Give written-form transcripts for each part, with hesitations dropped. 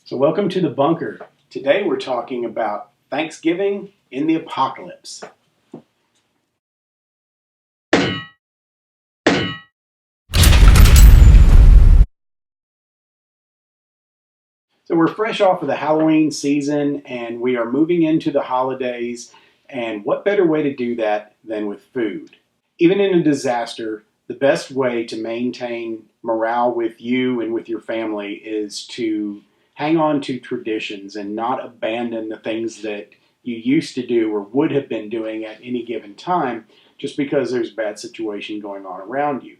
So welcome to the bunker. Today we're talking about Thanksgiving in the apocalypse. So we're fresh off of the Halloween season and we are moving into the holidays, and what better way to do that than with food? Even in a disaster, the best way to maintain morale with you and with your family is to hang on to traditions and not abandon the things that you used to do or would have been doing at any given time just because there's a bad situation going on around you.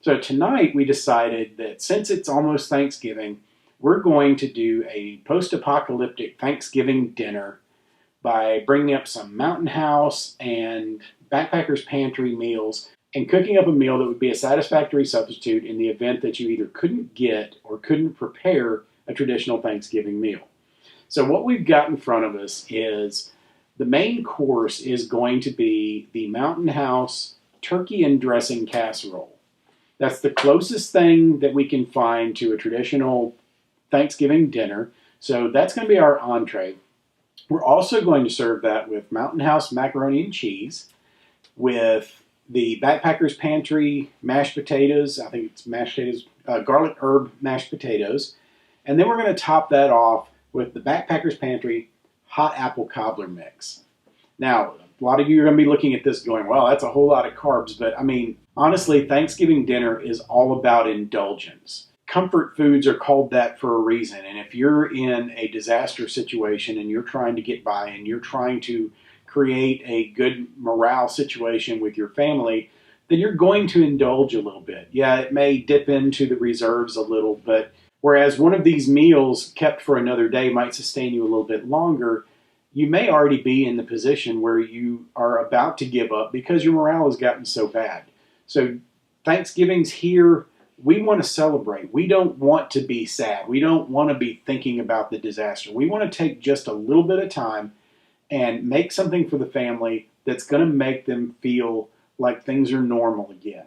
So tonight we decided that since it's almost Thanksgiving, we're going to do a post-apocalyptic Thanksgiving dinner by bringing up some Mountain House and Backpacker's Pantry meals and cooking up a meal that would be a satisfactory substitute in the event that you either couldn't get or couldn't prepare a traditional Thanksgiving meal. So what we've got in front of us is the main course is going to be the Mountain House turkey and dressing casserole. That's the closest thing that we can find to a traditional Thanksgiving dinner. So that's going to be our entree. We're also going to serve that with Mountain House macaroni and cheese, with the Backpacker's Pantry mashed potatoes. I think it's mashed potatoes, garlic herb mashed potatoes. And then we're going to top that off with the Backpacker's Pantry hot apple cobbler mix. Now, a lot of you are going to be looking at this going, well, that's a whole lot of carbs. But I mean, honestly, Thanksgiving dinner is all about indulgence. Comfort foods are called that for a reason. And if you're in a disaster situation and you're trying to get by and you're trying to create a good morale situation with your family, then you're going to indulge a little bit. Yeah, it may dip into the reserves a little, but whereas one of these meals kept for another day might sustain you a little bit longer, you may already be in the position where you are about to give up because your morale has gotten so bad. So Thanksgiving's here. We want to celebrate. We don't want to be sad. We don't want to be thinking about the disaster. We want to take just a little bit of time and make something for the family that's going to make them feel like things are normal again.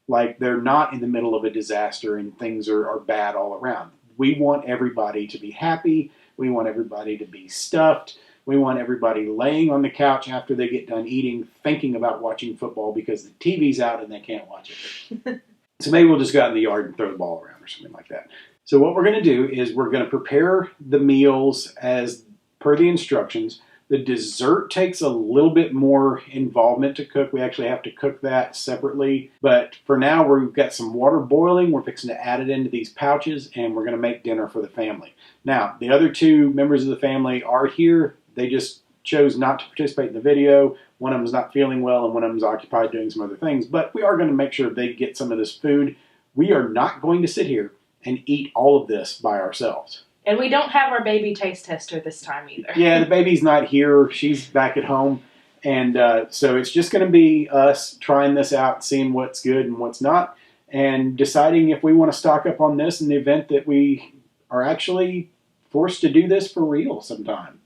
Like they're not in the middle of a disaster and things are bad all around. We want everybody to be happy. We want everybody to be stuffed. We want everybody laying on the couch after they get done eating, thinking about watching football because the TV's out and they can't watch it. So maybe we'll just go out in the yard and throw the ball around or something like that. So what we're going to do is we're going to prepare the meals as per the instructions. The dessert takes a little bit more involvement to cook. We actually have to cook that separately. But for now, we've got some water boiling. We're fixing to add it into these pouches, and we're going to make dinner for the family. Now, the other two members of the family are here. They just chose not to participate in the video. One of them is not feeling well, and one of them is occupied doing some other things. But we are going to make sure they get some of this food. We are not going to sit here and eat all of this by ourselves. And we don't have our baby taste tester this time either. Yeah, the baby's not here. She's back at home. And so it's just going to be us trying this out, seeing what's good and what's not, and deciding if we want to stock up on this in the event that we are actually forced to do this for real sometime.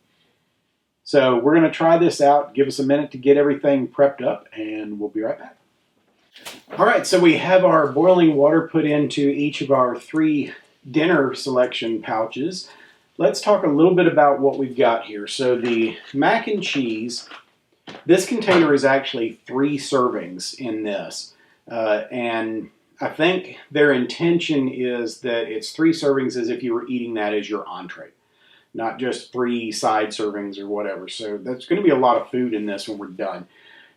So we're going to try this out. Give us a minute to get everything prepped up, and we'll be right back. All right, so we have our boiling water put into each of our 3 dinner selection pouches. Let's talk a little bit about what we've got here. So the mac and cheese, this container is actually 3 servings in this. And I think their intention is that it's 3 servings as if you were eating that as your entree, not just 3 side servings or whatever. So that's going to be a lot of food in this when we're done.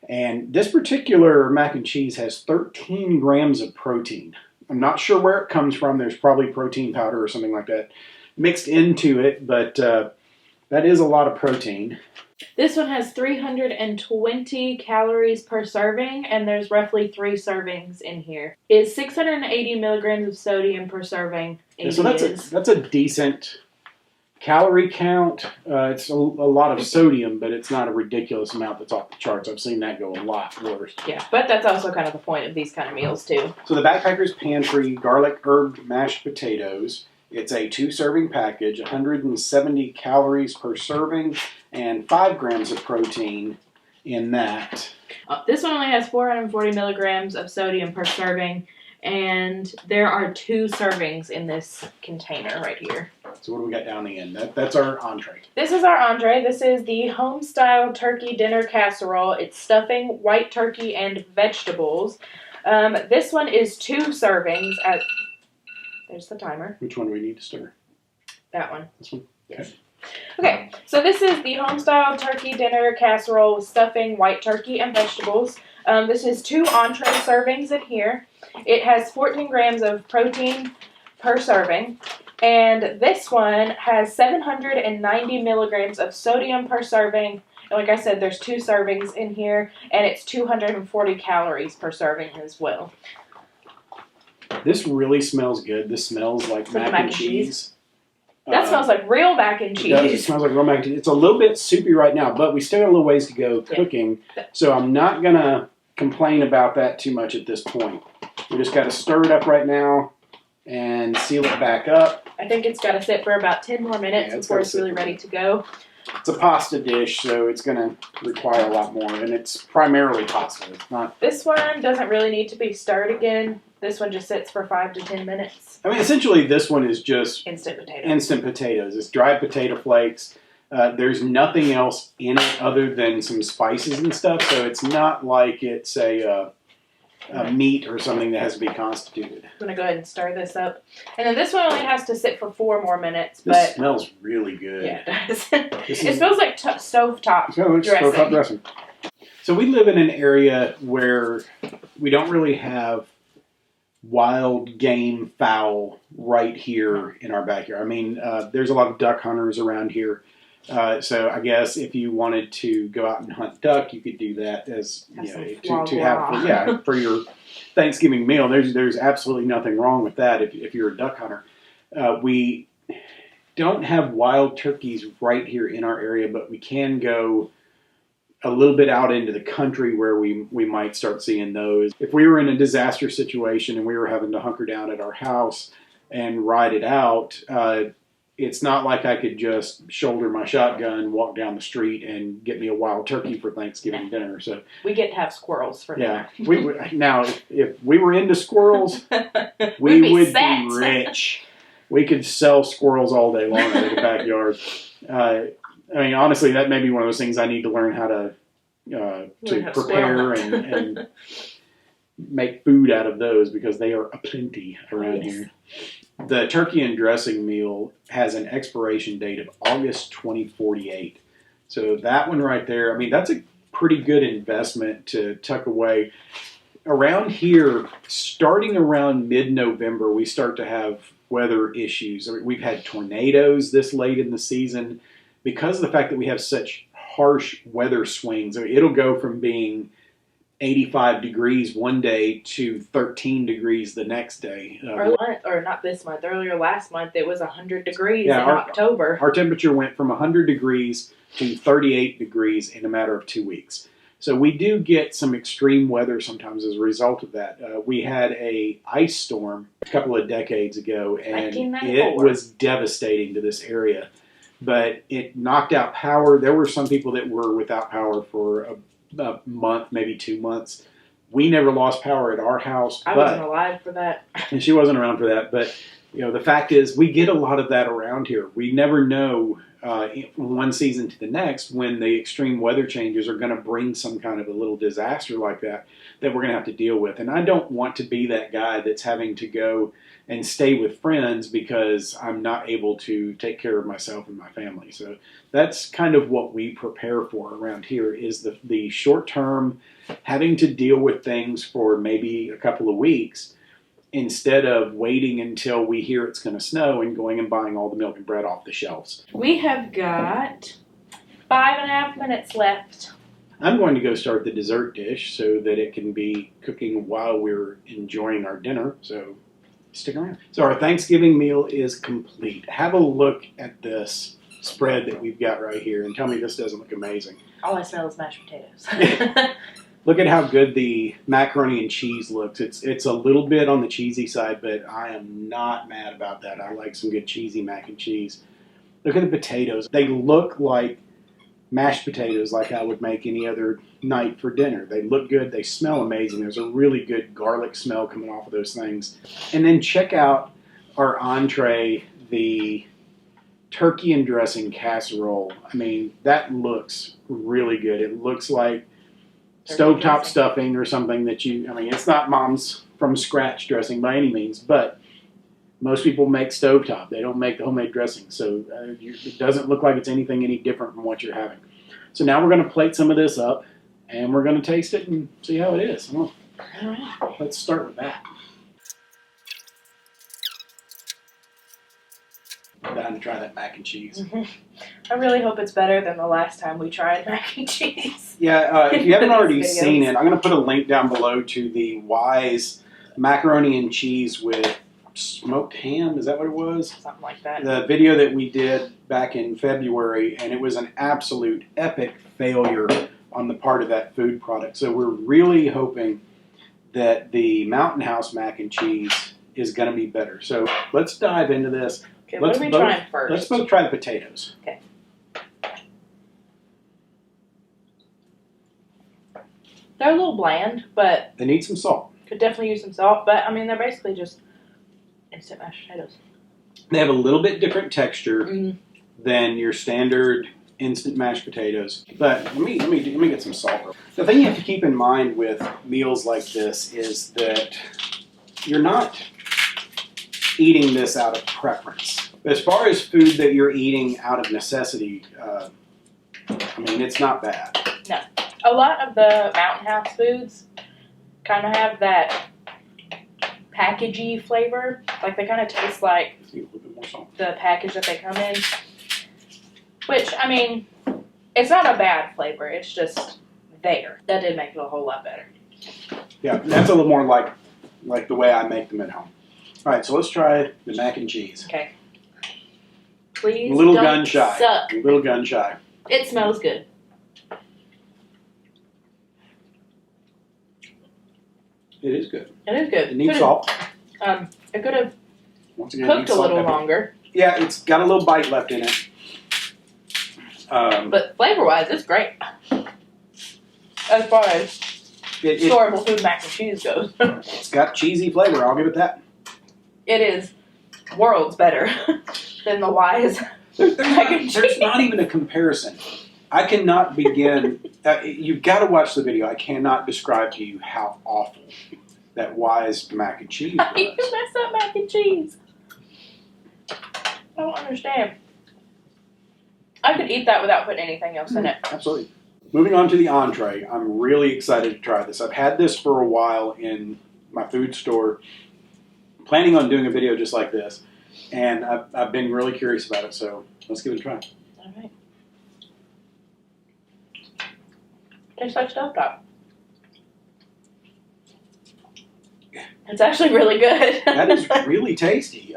And this particular mac and cheese has 13 grams of protein. I'm not sure where it comes from. There's probably protein powder or something like that mixed into it, but that is a lot of protein. This one has 320 calories per serving, and there's roughly 3 servings in here. It's 680 milligrams of sodium per serving. So that's a decent calorie count. It's a lot of sodium, but it's not a ridiculous amount that's off the charts. I've seen that go a lot worse. Yeah, but that's also kind of the point of these kind of meals too. So the Backpacker's Pantry garlic herb mashed potatoes. It's a 2-serving package, 170 calories per serving, and 5 grams of protein in that. This one only has 440 milligrams of sodium per serving, and there are 2 servings in this container right here. So what do we got down the end? That's our entree. This is our entree. This is the home-style turkey dinner casserole. It's stuffing, white turkey, and vegetables. This one is 2 servings. There's the timer. Which one do we need to stir? That one. This one? Yes. Okay, so this is the home-style turkey dinner casserole with stuffing, white turkey, and vegetables. This is 2 entree servings in here. It has 14 grams of protein per serving. And this one has 790 milligrams of sodium per serving. And like I said, there's 2 servings in here, and it's 240 calories per serving as well. This really smells good. This smells like mac and cheese. That smells like real mac and cheese. It smells like real mac and cheese. It's a little bit soupy right now, but we still got a little ways to go cooking. So I'm not going to complain about that too much at this point. We just got to stir it up right now and seal it back up. I think it's got to sit for about 10 more minutes before it's really ready to go. It's a pasta dish, so it's going to require a lot more, and it's primarily pasta. It's not. This one doesn't really need to be stirred again. This one just sits for 5 to 10 minutes. I mean, essentially, this one is just instant potatoes. Instant potatoes. It's dried potato flakes. There's nothing else in it other than some spices and stuff, so it's not like it's a meat or something that has to be constituted. I'm going to go ahead and stir this up. And then this one only has to sit for 4 more minutes. This smells really good. Yeah, it does. It smells like stovetop dressing. So we live in an area where we don't really have wild game fowl right here in our backyard. I mean, there's a lot of duck hunters around here. So I guess if you wanted to go out and hunt duck, you could do that as to have for your Thanksgiving meal. There's absolutely nothing wrong with that if you're a duck hunter. We don't have wild turkeys right here in our area, but we can go a little bit out into the country where we might start seeing those. If we were in a disaster situation and we were having to hunker down at our house and ride it out, it's not like I could just shoulder my shotgun, walk down the street, and get me a wild turkey for Thanksgiving dinner. So we get to have squirrels for dinner. Yeah. Now, if we were into squirrels, we would be rich. We could sell squirrels all day long in the backyard. I mean, honestly, that may be one of those things I need to learn how to prepare and make food out of those, because they are aplenty around here. The turkey and dressing meal has an expiration date of August 2048. So that one right there, I mean, that's a pretty good investment to tuck away. Around here, starting around mid-November, we start to have weather issues. I mean, we've had tornadoes this late in the season because of the fact that we have such harsh weather swings. I mean, it'll go from being 85 degrees one day to 13 degrees the next day. Or not this month. Earlier last month, it was 100 degrees in October. Our temperature went from 100 degrees to 38 degrees in a matter of 2 weeks. So we do get some extreme weather sometimes as a result of that. We had a ice storm a couple of decades ago, and it was devastating to this area. But it knocked out power. There were some people that were without power for a month, maybe 2 months. We never lost power at our house. I wasn't alive for that. And she wasn't around for that. But the fact is, we get a lot of that around here. We never know from one season to the next when the extreme weather changes are going to bring some kind of a little disaster like that we're going to have to deal with. And I don't want to be that guy that's having to go and stay with friends because I'm not able to take care of myself and my family. So that's kind of what we prepare for around here, is the short term, having to deal with things for maybe a couple of weeks instead of waiting until we hear it's going to snow and going and buying all the milk and bread off the shelves. We have got 5.5 minutes left. I'm going to go start the dessert dish so that it can be cooking while we're enjoying our dinner. So stick around. So our Thanksgiving meal is complete. Have a look at this spread that we've got right here and tell me this doesn't look amazing. All I smell is mashed potatoes. Look at how good the macaroni and cheese looks. It's a little bit on the cheesy side, but I am not mad about that. I like some good cheesy mac and cheese. Look at the potatoes. They look like mashed potatoes like I would make any other night for dinner. They look good. They smell amazing. There's a really good garlic smell coming off of those things. And then check out our entree, the turkey and dressing casserole. I mean, that looks really good. It looks like stovetop stuffing or something that I mean, it's not mom's from scratch dressing by any means, but most people make stovetop. They don't make the homemade dressing. So it doesn't look like it's anything any different from what you're having. So now we're going to plate some of this up and we're going to taste it and see how it is. Well, let's start with that. I'm dying to try that mac and cheese. Mm-hmm. I really hope it's better than the last time we tried mac and cheese. Yeah, if you haven't already seen it, I'm going to put a link down below to the Wise macaroni and cheese with smoked ham. Is that what it was? Something like that. The video that we did back in February, and it was an absolute epic failure on the part of that food product. So we're really hoping that the Mountain House mac and cheese is going to be better. So let's dive into this. Okay, what are we trying first? Let's both try the potatoes. Okay. They're a little bland, but they need some salt. Could definitely use some salt, but I mean, they're basically just instant mashed potatoes. They have a little bit different texture than your standard instant mashed potatoes. But let me get some salt. The thing you have to keep in mind with meals like this is that you're not eating this out of preference. As far as food that you're eating out of necessity, I mean, it's not bad. No. A lot of the Mountain House foods kind of have that packagey flavor. Like, they kind of taste like the package that they come in. Which, I mean, it's not a bad flavor. It's just there. That did make it a whole lot better. Yeah, that's a little more like the way I make them at home. All right, so let's try the mac and cheese. Okay. Please a little don't gun shy. suck. A little gun shy. It smells good. It is good. It is good. It needs salt. It could have Once again, cooked a little longer. Yeah, it's got a little bite left in it. But flavor-wise, it's great. As far as storable food mac and cheese goes. It's got cheesy flavor, I'll give it that. It is worlds better than the Wise mac and cheese. There's not even a comparison. I cannot begin. You've got to watch the video. I cannot describe to you how awful that Wise mac and cheese was. You messed up mac and cheese. I don't understand. I could eat that without putting anything else in it. Absolutely. Moving on to the entree. I'm really excited to try this. I've had this for a while in my food store, planning on doing a video just like this, and I've been really curious about it, so let's give it a try. All right. Tastes like stovetop. It's actually really good. That is really tasty.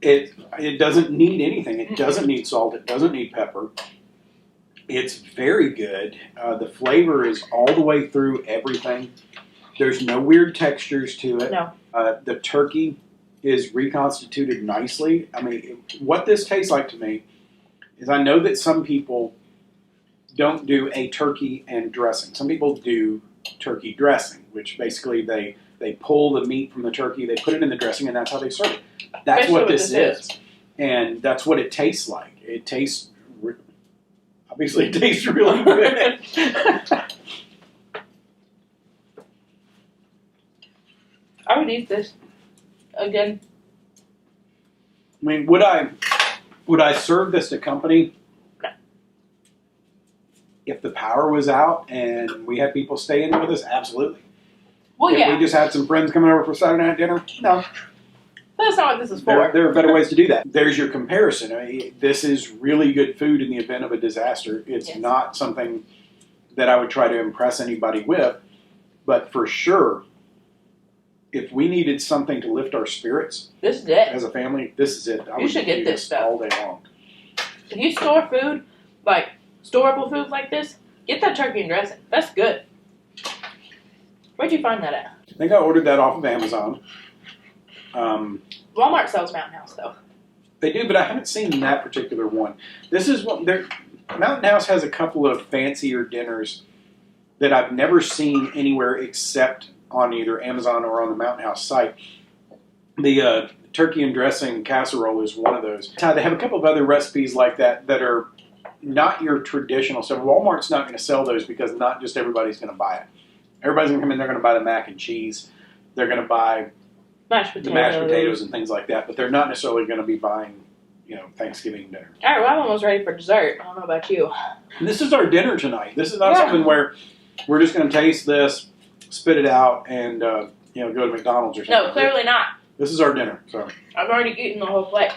It doesn't need anything. It doesn't need salt. It doesn't need pepper. It's very good. The flavor is all the way through everything. There's no weird textures to it. No. The turkey is reconstituted nicely. I mean, what this tastes like to me is I know that some people don't do a turkey and dressing. Some people do turkey dressing, which basically they pull the meat from the turkey, they put it in the dressing, and that's how they serve it. That's Especially what this is. And that's what it tastes like. It tastes, obviously it tastes really good. I would eat this again. I mean, would I serve this to company? No. If the power was out and we had people stay in with us, absolutely. Well, if we just had some friends coming over for Saturday night dinner, no. That's not what this is for. There are better ways to do that. There's your comparison. I mean, this is really good food in the event of a disaster. It's not something that I would try to impress anybody with, but for sure, if we needed something to lift our spirits, this is it. As a family, this is it. You should get this stuff all day long. If you store food, like storable food like this, get that turkey and dressing. That's good. Where'd you find that at? I think I ordered that off of Amazon. Walmart sells Mountain House, though. They do, but I haven't seen that particular one. This is what Mountain House has a couple of fancier dinners that I've never seen anywhere except on either Amazon or on the Mountain House site. The turkey and dressing casserole is one of those. They have a couple of other recipes like that that are not your traditional. So Walmart's not going to sell those because not just everybody's going to buy it. Everybody's going to come in, they're going to buy the mac and cheese. They're going to buy the mashed potatoes and things like that, but they're not necessarily going to be buying, Thanksgiving dinner. All right, well, I'm almost ready for dessert. I don't know about you. And this is our dinner tonight. This is not something where we're just going to taste this, spit it out, and go to McDonald's or something. No, clearly not. This is our dinner. So I've already eaten the whole plate.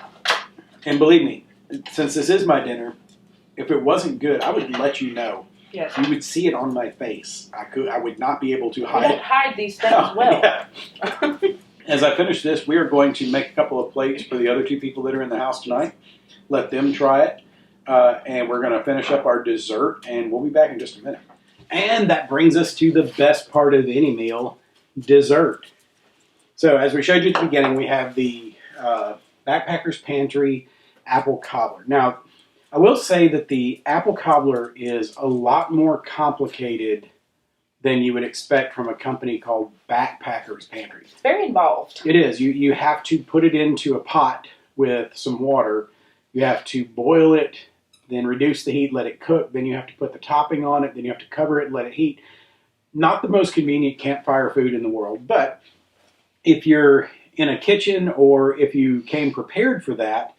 And believe me, since this is my dinner, if it wasn't good, I would let you know. Yes. You would see it on my face. I would not be able to hide it. You don't hide these things well. Yeah. As I finish this, we are going to make a couple of plates for the other two people that are in the house tonight. Let them try it. And we're going to finish up our dessert, and we'll be back in just a minute. And that brings us to the best part of any meal, dessert. So as we showed you at the beginning, we have the Backpacker's Pantry apple cobbler. Now, I will say that the apple cobbler is a lot more complicated than you would expect from a company called Backpacker's Pantry. It's very involved. It is. You have to put it into a pot with some water. You have to boil it, then reduce the heat, let it cook. Then you have to put the topping on it. Then you have to cover it, let it heat. Not the most convenient campfire food in the world, but if you're in a kitchen or if you came prepared for that,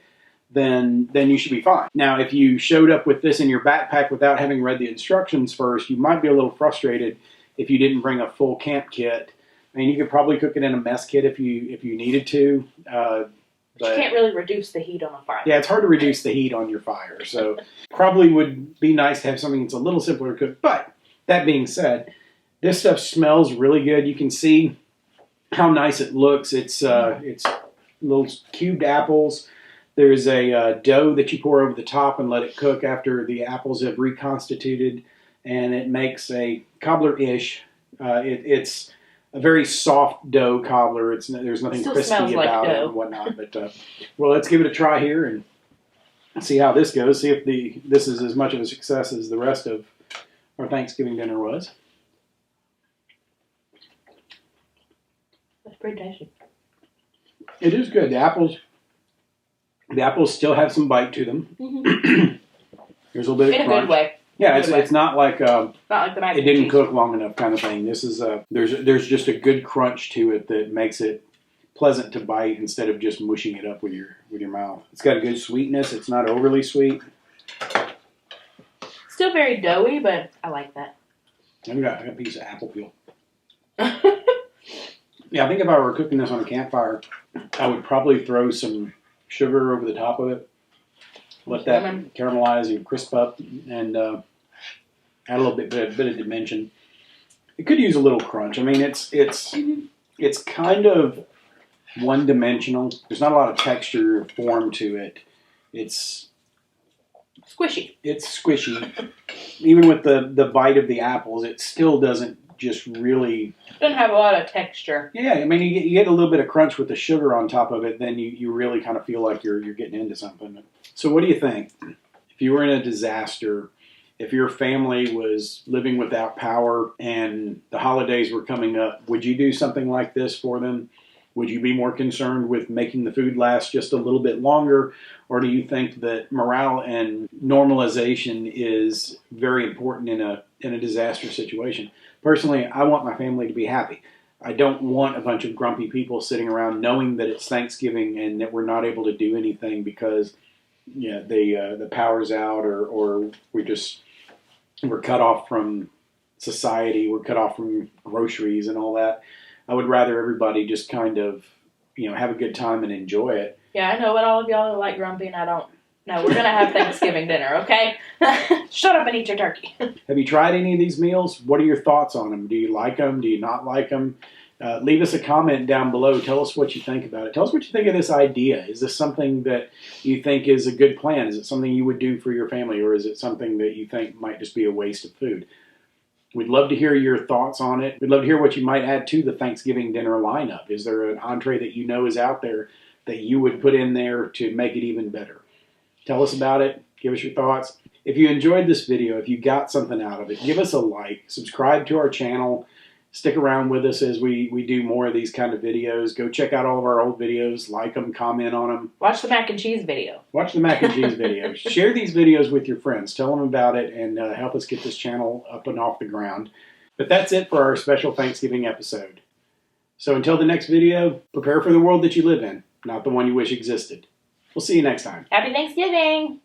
then you should be fine. Now, if you showed up with this in your backpack without having read the instructions first, you might be a little frustrated if you didn't bring a full camp kit. I mean, you could probably cook it in a mess kit if you needed to. But you can't really reduce the heat on a fire. Yeah, it's hard to reduce the heat on your fire. So probably would be nice to have something that's a little simpler to cook. But that being said, this stuff smells really good. You can see how nice it looks. It's little cubed apples. There's a dough that you pour over the top and let it cook after the apples have reconstituted, and it makes a cobbler-ish. It's a very soft dough cobbler. There's nothing crispy about it and whatnot. But well, let's give it a try here and see how this goes. See if this is as much of a success as the rest of our Thanksgiving dinner was. That's pretty tasty. It is good. The apples still have some bite to them. Mm-hmm. There's a little bit of crunch. In a good way. Yeah, it's not like not like the mac it didn't cook long enough kind of thing. This is there's just a good crunch to it that makes it pleasant to bite instead of just mushing it up with your mouth. It's got a good sweetness. It's not overly sweet. Still very doughy, but I like that. I got a piece of apple peel. Yeah, I think if I were cooking this on a campfire, I would probably throw some sugar over the top of it. Let that caramelize and crisp up, and add a little bit of dimension. It could use a little crunch. I mean, it's kind of one-dimensional. There's not a lot of texture or form to it. It's squishy. It's squishy. Even with the bite of the apples, it still doesn't just really... Doesn't have a lot of texture. Yeah, I mean, you get a little bit of crunch with the sugar on top of it, then you really kind of feel like you're getting into something. So what do you think? If you were in a disaster, if your family was living without power and the holidays were coming up, would you do something like this for them? Would you be more concerned with making the food last just a little bit longer? Or do you think that morale and normalization is very important in a disaster situation? Personally, I want my family to be happy. I don't want a bunch of grumpy people sitting around knowing that it's Thanksgiving and that we're not able to do anything because the power's out or we're cut off from society, we're cut off from groceries and all that. I would rather everybody just kind of, have a good time and enjoy it. Yeah, I know what all of y'all are like grumpy and I don't. No, we're going to have Thanksgiving dinner, okay? Shut up and eat your turkey. Have you tried any of these meals? What are your thoughts on them? Do you like them? Do you not like them? Leave us a comment down below. Tell us what you think about it. Tell us what you think of this idea. Is this something that you think is a good plan? Is it something you would do for your family, or is it something that you think might just be a waste of food? We'd love to hear your thoughts on it. We'd love to hear what you might add to the Thanksgiving dinner lineup. Is there an entree that you know is out there that you would put in there to make it even better? Tell us about it. Give us your thoughts. If you enjoyed this video, if you got something out of it, give us a like. Subscribe to our channel. Stick around with us as we do more of these kind of videos. Go check out all of our old videos, like them, comment on them. Watch the mac and cheese video. Watch the mac and cheese video. Share these videos with your friends. Tell them about it and help us get this channel up and off the ground. But that's it for our special Thanksgiving episode. So until the next video, prepare for the world that you live in, not the one you wish existed. We'll see you next time. Happy Thanksgiving!